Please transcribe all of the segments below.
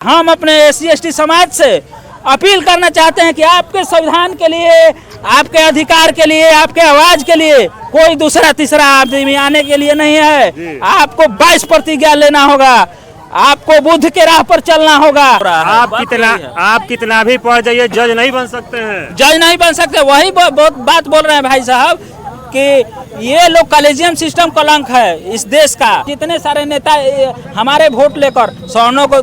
हम अपने SC/ST समाज से अपील करना चाहते हैं कि आपके संविधान के लिए, आपके अधिकार के लिए, आपके आवाज के लिए कोई दूसरा तीसरा आदमी आने के लिए नहीं है। आपको 22 प्रतिज्ञा लेना होगा, आपको बुद्ध के राह पर चलना होगा। आप कितना भी पढ़ जाइए, जज नहीं बन सकते हैं। जज नहीं बन सकते। वही बहुत बात बोल रहे हैं भाई साहब कि ये लोग कॉलेजियम सिस्टम कलंक है इस देश का। जितने सारे नेता हमारे वोट लेकर सवर्णों को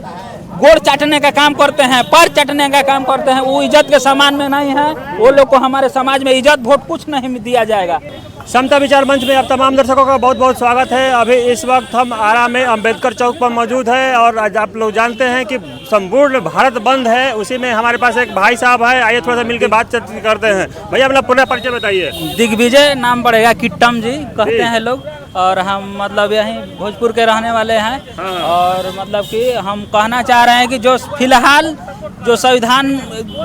गोड़ चाटने का काम करते हैं, पर चाटने का काम करते हैं, वो इज्जत के समान में नहीं है। वो लोग को हमारे समाज में इज्जत वोट कुछ नहीं दिया जाएगा। समता विचार मंच में आप तमाम दर्शकों का बहुत बहुत स्वागत है। अभी इस वक्त हम आरा में अंबेडकर चौक पर मौजूद है और आज आप लोग जानते हैं कि संपूर्ण भारत बंद है। उसी में हमारे पास एक भाई साहब है, आइए थोड़ा सा मिलकर बातचीत करते हैं। भैया अपना पूरा परिचय बताइए। दिग्विजय नाम पड़ेगा, किट्टम जी कहते हैं लोग, और हम मतलब यहीं भोजपुर के रहने वाले हैं। और मतलब कि हम कहना चाह रहे हैं कि जो फिलहाल जो संविधान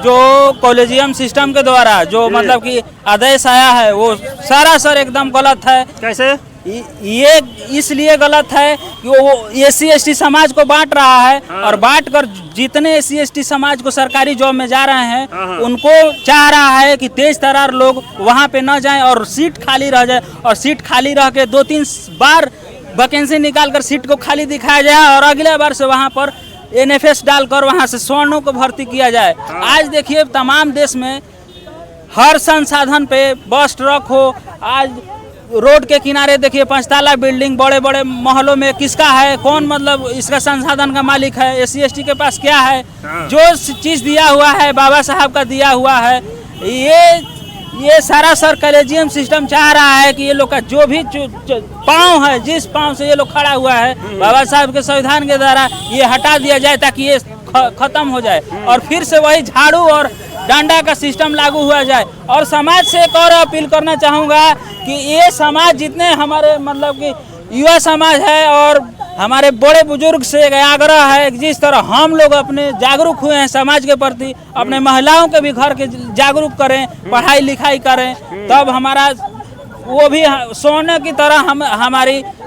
जो कॉलेजियम सिस्टम के द्वारा जो मतलब कि आदेश आया है वो सरासर एकदम गलत है। कैसे? ये इसलिए गलत है कि वो SC/ST समाज को बांट रहा है और बांट कर जितने SC/ST समाज को सरकारी जॉब में जा रहे हैं उनको चाह रहा है कि तेज तर्रार लोग वहाँ पे न जाएं और सीट खाली रह जाए, और सीट खाली रह के 2-3 बार वैकेंसी निकाल कर सीट को खाली दिखाया जाए और अगले बार से वहाँ पर NFS डालकर वहाँ से सवर्णों को भर्ती किया जाए। आज देखिए तमाम देश में हर संसाधन पे बस ट्रक हो, आज रोड के किनारे देखिए 5 ताला बिल्डिंग, बड़े बड़े महलों में किसका है, कौन मतलब इसका संसाधन का मालिक है? SC/ST के पास क्या है? जो चीज़ दिया हुआ है बाबा साहब का दिया हुआ है। ये सारा सर कॉलेजियम सिस्टम चाह रहा है कि ये लोग का जो भी पाँव है, जिस पाँव से ये लोग खड़ा हुआ है बाबा साहब के संविधान के द्वारा ये हटा दिया जाए ताकि ये खत्म हो जाए और फिर से वही झाड़ू और डंडा का सिस्टम लागू हुआ जाए। और समाज से एक और अपील करना चाहूँगा कि ये समाज जितने हमारे मतलब कि युवा समाज है और हमारे बड़े बुजुर्ग से एक आग्रह है कि जिस तरह हम लोग अपने जागरूक हुए हैं समाज के प्रति, अपने महिलाओं के भी घर के जागरूक करें, पढ़ाई लिखाई करें, तब हमारा वो भी सोने की तरह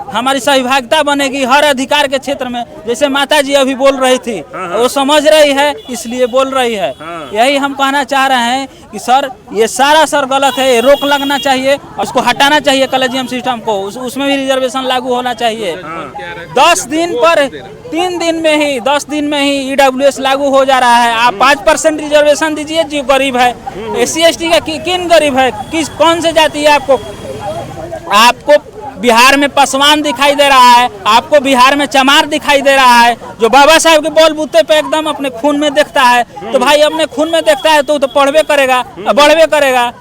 हमारी सहभागिता बनेगी हर अधिकार के क्षेत्र में। जैसे माता जी अभी बोल रही थी, वो समझ रही है इसलिए बोल रही है। यही हम कहना चाह रहे हैं कि सर ये सारा सर गलत है, ये रोक लगना चाहिए और उसको हटाना चाहिए कॉलेजियम सिस्टम को। उसमें भी रिजर्वेशन लागू होना चाहिए। 10 दिन पर 3 दिन में ही 10 दिन में ही EWS लागू हो जा रहा है। आप 5% रिजर्वेशन दीजिए जो गरीब है। SC/ST का किन गरीब है, कौन से जाति है? आपको बिहार में पासवान दिखाई दे रहा है, आपको बिहार में चमार दिखाई दे रहा है जो बाबा साहब के बोल बूते पे एकदम अपने खून में देखता है। तो भाई अपने खून में देखता है तो पढ़वे करेगा, बढ़वे करेगा,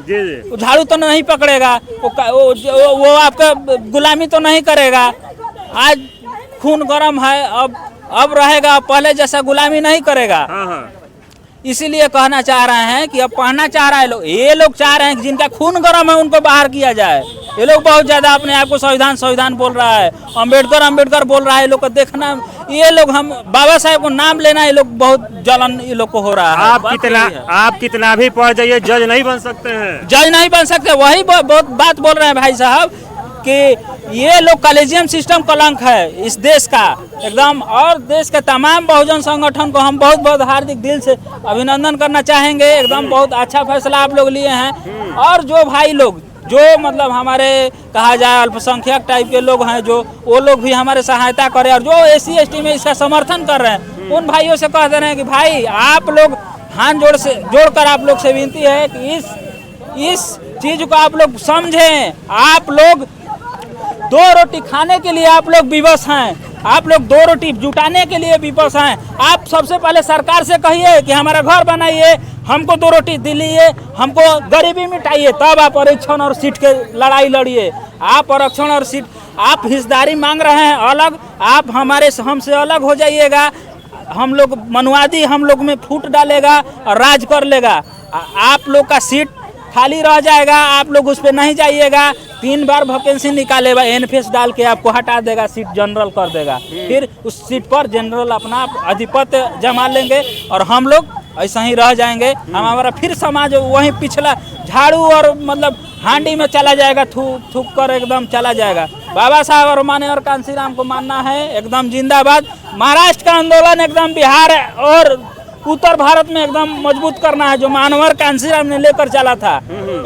झाड़ू तो नहीं पकड़ेगा, वो आपका गुलामी तो नहीं करेगा। आज खून गर्म है, अब रहेगा, पहले जैसा गुलामी नहीं करेगा। इसीलिए कहना चाह रहे हैं कि अब पढ़ना चाह रहा है लोग, ये लोग चाह रहे हैं कि जिनका खून गर्म है उनको बाहर किया जाए। ये लोग बहुत ज्यादा अपने आप को संविधान बोल रहा है, अंबेडकर बोल रहा है। ये लोग को देखना, ये लोग हम बाबा साहब को नाम लेना, ये लोग बहुत जलन ये लोग को हो रहा है। आप कितना भी पढ़ जाइए, जज नहीं बन सकते हैं। जज नहीं बन सकते। वही बहुत बात बोल रहे हैं भाई साहब कि ये लोग कॉलेजियम सिस्टम कलंक है इस देश का एकदम। और देश के तमाम बहुजन संगठन को हम बहुत बहुत हार्दिक दिल से अभिनंदन करना चाहेंगे। एकदम बहुत अच्छा फैसला आप लोग लिए हैं। और जो भाई लोग जो मतलब हमारे कहा जाए अल्पसंख्यक टाइप के लोग हैं, जो वो लोग भी हमारे सहायता करें, और जो SC/ST में इसका समर्थन कर रहे हैं उन भाइयों से कह दे रहे हैं कि भाई आप लोग हाथ जोड़कर आप लोग से विनती है कि इस चीज को आप लोग समझें। आप लोग 2 रोटी खाने के लिए आप लोग विवश हैं, आप लोग 2 रोटी जुटाने के लिए विवश हैं। आप सबसे पहले सरकार से कहिए कि हमारा घर बनाइए, हमको 2 रोटी दिलाइए, हमको गरीबी मिटाइए, तब आप आरक्षण और सीट के लड़ाई लड़िए। आप आरक्षण और सीट, आप हिस्सेदारी मांग रहे हैं अलग, आप हमसे अलग हो जाइएगा। हम लोग मनुवादी हम लोग में फूट डालेगा और राज कर लेगा। आप लोग का सीट खाली रह जाएगा, आप लोग उस पर नहीं जाइएगा। 3 बार वैकेंसी निकालेगा, NFS डाल के आपको हटा देगा, सीट जनरल कर देगा। फिर उस सीट पर जनरल अपना आधिपत्य जमा लेंगे और हम लोग ऐसा ही रह जाएंगे। हमारा फिर समाज वही पिछला झाड़ू और मतलब हांडी में चला जाएगा, थूक कर एकदम चला जाएगा। बाबा साहब और माननीय कांशीराम को मानना है एकदम जिंदाबाद। महाराष्ट्र का आंदोलन एकदम बिहार और उत्तर भारत में एकदम मजबूत करना है, जो मानवर कांशीराम ने लेकर चला था,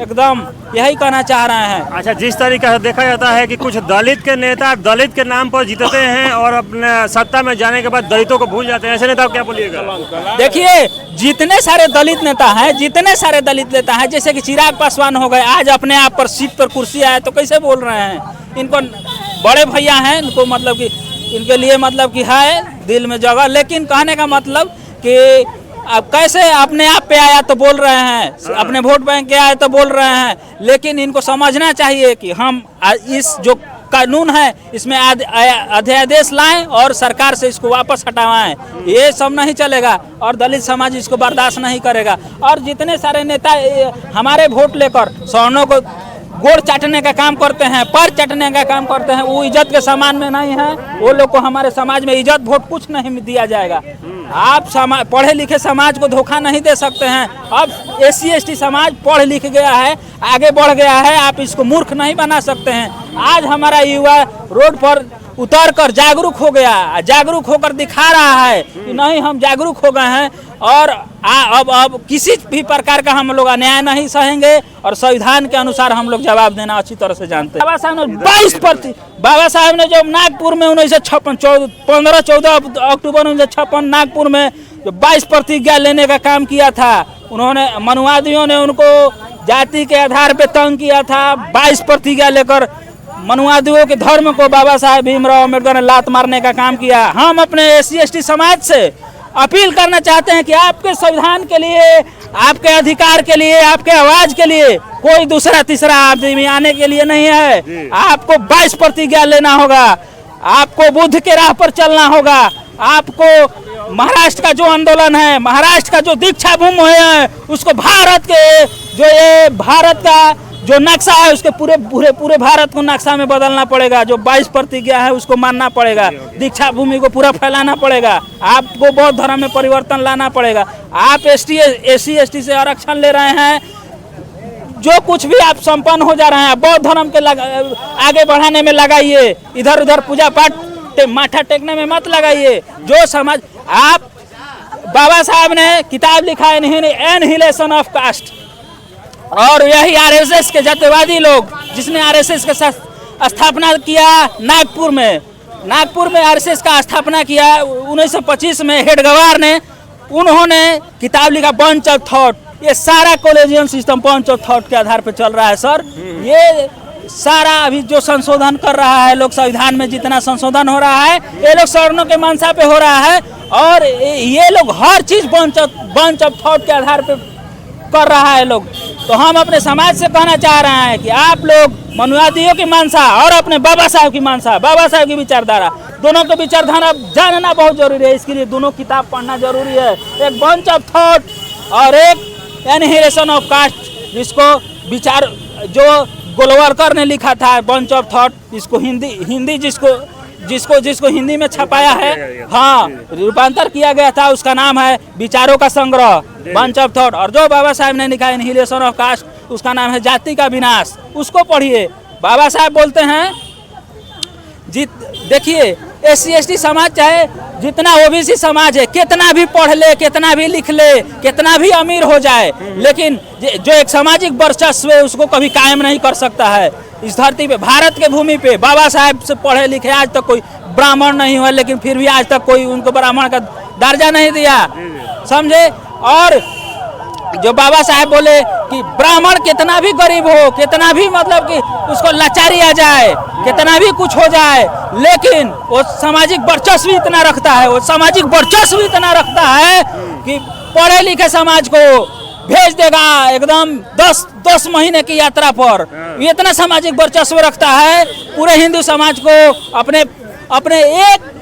एकदम यही कहना चाह रहे हैं। अच्छा, जिस तरीके से देखा जाता है कि कुछ दलित के नेता दलित के नाम पर जीतते हैं और अपने सत्ता में जाने के बाद दलितों को भूल जाते हैं, ऐसे नेता क्या बोलिएगा? देखिए, जितने सारे दलित नेता हैं, जैसे कि चिराग पासवान हो गए, आज अपने आप पर सीट पर कुर्सी आए तो कैसे बोल रहे हैं? इनको बड़े भैया हैं, इनको मतलब कि इनके लिए मतलब कि है दिल में जगह, लेकिन कहने का मतलब कि अब कैसे अपने आप पे आया तो बोल रहे हैं, अपने वोट बैंक के आए तो बोल रहे हैं, लेकिन इनको समझना चाहिए कि हम इस जो कानून है इसमें अध्यादेश लाएं और सरकार से इसको वापस हटवाएं। ये सब नहीं चलेगा और दलित समाज इसको बर्दाश्त नहीं करेगा। और जितने सारे नेता हमारे वोट लेकर सवर्णों को गोड़ चाटने का काम करते हैं, पर चाटने का काम करते हैं, वो इज्जत के समान में नहीं है। वो लोग को हमारे समाज में इज्जत वोट कुछ नहीं दिया जाएगा। आप पढ़े लिखे समाज को धोखा नहीं दे सकते हैं। अब SC/ST समाज पढ़ लिख गया है, आगे बढ़ गया है, आप इसको मूर्ख नहीं बना सकते हैं। आज हमारा युवा रोड पर उतर कर जागरूक हो गया, जागरूक होकर दिखा रहा है कि नहीं, हम जागरूक हो गए हैं और अब किसी भी प्रकार का हम लोग अन्याय नहीं सहेंगे और संविधान के अनुसार हम लोग जवाब देना अच्छी तरह से जानते हैं। बाबा साहब ने जो नागपुर में 15-14 अक्टूबर 1956 नागपुर में जो 22 प्रतिज्ञा लेने का काम किया था, उन्होंने मनुवादियों ने उनको जाति के आधार पर तंग किया था। 22 प्रतिज्ञा लेकर मनुवादियों के धर्म को बाबा साहेब भीमराव अम्बेडकर ने लात मारने का काम किया। हम अपने SC/ST समाज से अपील करना चाहते हैं कि आपके संविधान के लिए, आपके अधिकार के लिए, आपके आवाज के लिए कोई दूसरा तीसरा आदमी आने के लिए नहीं है। आपको 22 प्रतिज्ञा लेना होगा, आपको बुद्ध के राह पर चलना होगा, आपको महाराष्ट्र का जो आंदोलन है, महाराष्ट्र का जो दीक्षा भूमि है, उसको भारत के भारत का जो नक्शा है उसके पूरे भारत को नक्शा में बदलना पड़ेगा। जो 22 प्रतिज्ञा है उसको मानना पड़ेगा, दीक्षा भूमि को पूरा फैलाना पड़ेगा, आपको बौद्ध धर्म में परिवर्तन लाना पड़ेगा। आप SC/ST से आरक्षण ले रहे हैं, जो कुछ भी आप संपन्न हो जा रहे हैं बौद्ध धर्म के आगे बढ़ाने में लगाइए, इधर उधर पूजा पाठ माथा टेकने में मत लगाइए। जो समाज आप बाबा साहब ने किताब लिखा है एनहिलेशन ऑफ कास्ट, और यही RSS के जातिवादी लोग, जिसने RSS का स्थापना किया नागपुर में RSS का स्थापना किया 1925 में हेडगवार ने, उन्होंने किताब लिखा बंच ऑफ थॉट। ये सारा collegian system bunch of thought के आधार पर चल रहा है सर। ये सारा अभी जो संशोधन कर रहा है लोग, संविधान में जितना संशोधन हो रहा है, ये लोग सवर्णों के मंशा पे हो रहा है और ये लोग हर चीज बंच ऑफ थॉट के आधार पे कर रहा है लोग। तो हम अपने समाज से कहना चाह रहे हैं कि आप लोग मनुवादियों की मंशा और अपने बाबा साहब की मंशा, बाबा साहब की विचारधारा, दोनों की विचारधारा जानना बहुत जरूरी है। इसके लिए दोनों किताब पढ़ना जरूरी है, एक बंच ऑफ थॉट और एक एनहिलेशन ऑफ कास्ट, जिसको विचार जो गोलवलकर ने लिखा था बंच ऑफ थॉट, इसको हिंदी जिसको हिंदी में छपाया है, हाँ रूपांतर किया गया था, उसका नाम है विचारों का संग्रह बंच ऑफ थॉट। और जो बाबा साहब ने लिखा एनहिलेशन ऑफ कास्ट, उसका नाम है जाति का विनाश। उसको पढ़िए। बाबा साहब बोलते हैं देखिए SC/ST समाज चाहे जितना OBC समाज है, कितना भी पढ़ ले, कितना भी लिख ले, कितना भी अमीर हो जाए, लेकिन जो एक सामाजिक वर्चस्व है उसको कभी कायम नहीं कर सकता है इस धरती पे, भारत के भूमि पे। बाबा साहब से पढ़े लिखे आज तक कोई ब्राह्मण नहीं हुआ, लेकिन फिर भी आज तक कोई उनको ब्राह्मण का दर्जा नहीं दिया, समझे। और जो बाबा साहब बोले कि ब्राह्मण कितना भी गरीब हो, कितना भी मतलब कि उसको लाचारी आ जाए, कितना भी कुछ हो जाए, लेकिन वो सामाजिक वर्चस्व इतना रखता है, वो सामाजिक वर्चस्व इतना रखता है कि पढ़े लिखे समाज को भेज देगा एकदम 10 महीने की यात्रा पर। इतना सामाजिक वर्चस्व रखता है, पूरे हिंदू समाज को अपने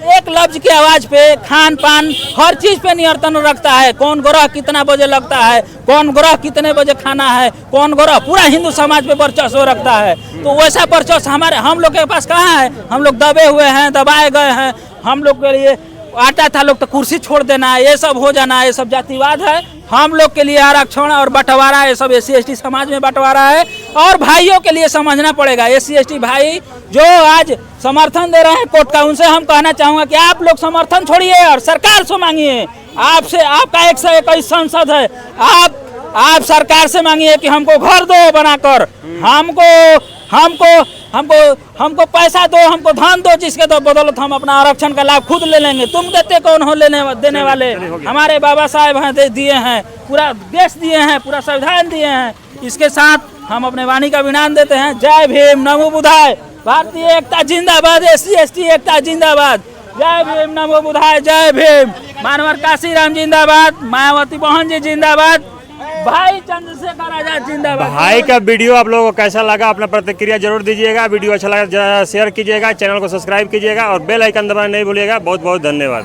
एक लफ्ज की आवाज पे, खान पान हर चीज पे नियंत्रण रखता है। कौन ग्रह कितना बजे लगता है, कौन ग्रह कितने बजे खाना है, कौन ग्रह, पूरा हिंदू समाज पे वर्चस्व रखता है। तो वैसा वर्चस्व हम लोग के पास कहाँ है? हम लोग दबे हुए हैं, दबाए गए हैं। हम लोग के लिए आता था लोग तो कुर्सी छोड़ देना, ये सब हो जाना, ये सब जातिवाद है। हम लोग के लिए आरक्षण और बंटवारा है, सब SC ST समाज में बंटवारा है। और भाइयों के लिए समझना पड़ेगा, SC ST भाई जो आज समर्थन दे रहे हैं कोर्ट का, उनसे हम कहना चाहूँगा कि आप लोग समर्थन छोड़िए और सरकार से मांगिए। आपसे आपका 121 सांसद है, आप सरकार से मांगिए कि हमको घर दो बनाकर, हमको पैसा दो, हमको धन दो, जिसके तो बदौलत हम अपना आरक्षण का लाभ खुद ले लेंगे। तुम देते कौन हो देने वाले? हमारे बाबा साहेब हैं, दिए हैं, पूरा देश दिए हैं, पूरा संविधान दिए हैं। इसके साथ हम अपने वाणी का विराम देते हैं। जय भीम, नमो बुद्धाय, भारतीय एकता जिंदाबाद, SC ST एकता जिंदाबाद। जय भीम, नमो बुद्धाय, जय भीम। मानवर काशीराम जिंदाबाद, मायावती बहन जी जिंदाबाद, भाई चंद्रशेखर आजाद जिंदाबाद। भाई का वीडियो आप लोगों को कैसा लगा, अपना प्रतिक्रिया जरूर दीजिएगा। वीडियो अच्छा लगा शेयर कीजिएगा, चैनल को सब्सक्राइब कीजिएगा और बेल आइकन दबाना नहीं भूलिएगा। बहुत बहुत धन्यवाद।